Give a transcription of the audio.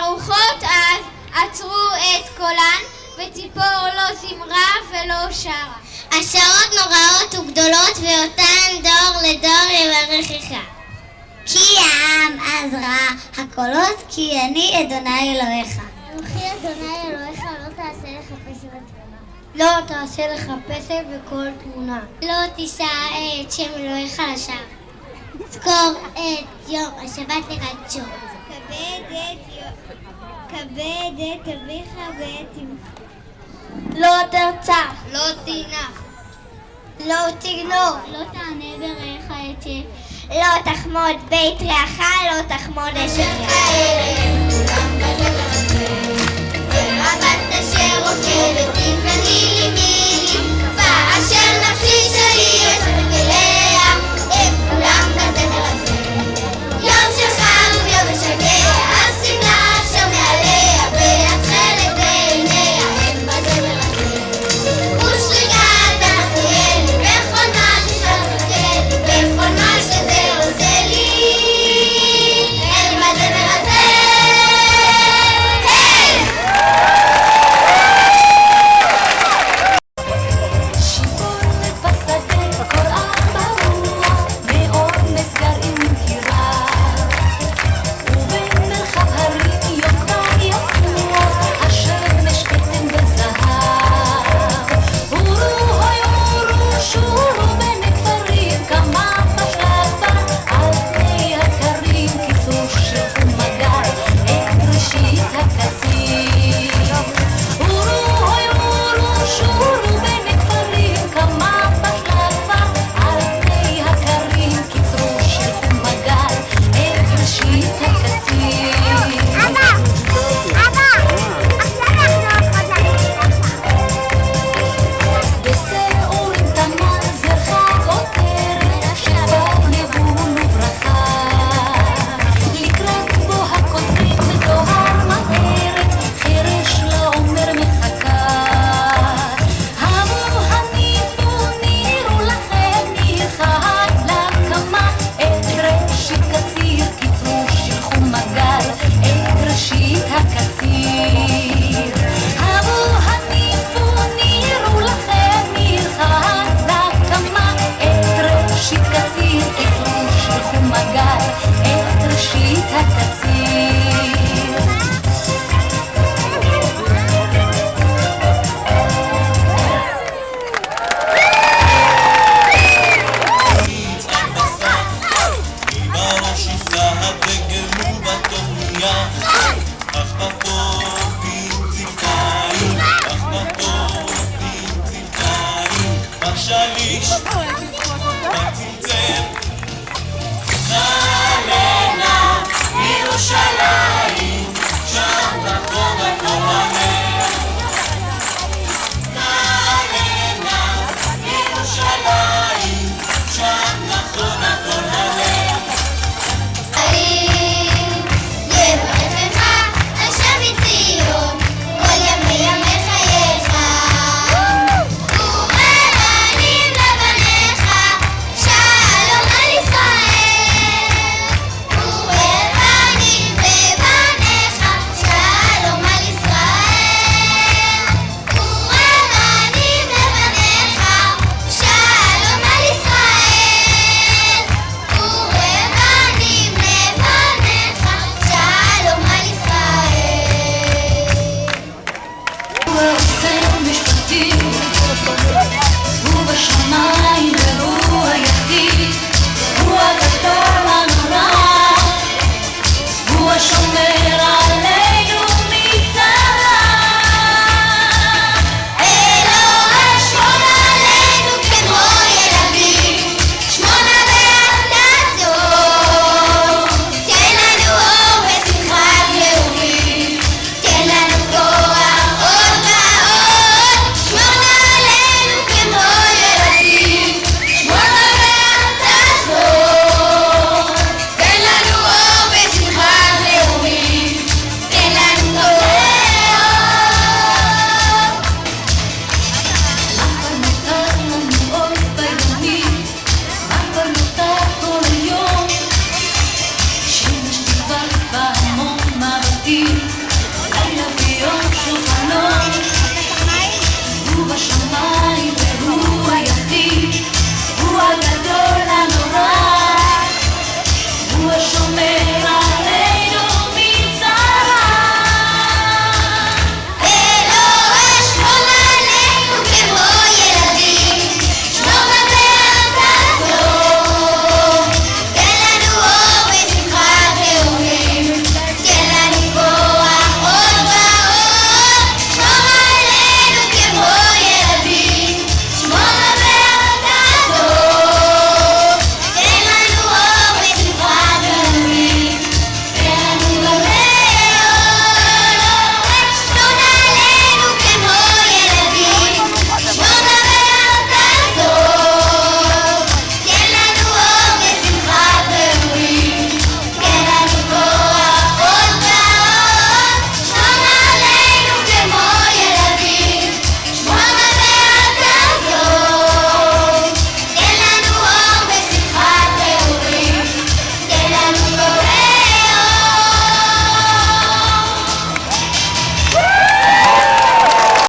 הרוחות אז עצרו את קולן, וציפור לא זמרה ולא שרה. השעות נוראות וגדולות, ואותן דור לדור יברכך. כי העם אז ראה הקולות, כי אני אדוני אלוהיך. אנוכי אדוני אלוהיך, לא תעשה לך פסל ותמונה. לא תעשה לך פסל וכל תמונה. לא תישא את שם אלוהיך לשווא. זכור את יום השבת לקדשו. כבד את אביך ואת אמך. לא תרצח. לא תינח. לא תגנוב. לא תענה ברעך את לא תחמוד בית רעך, לא תחמוד אשת רעך.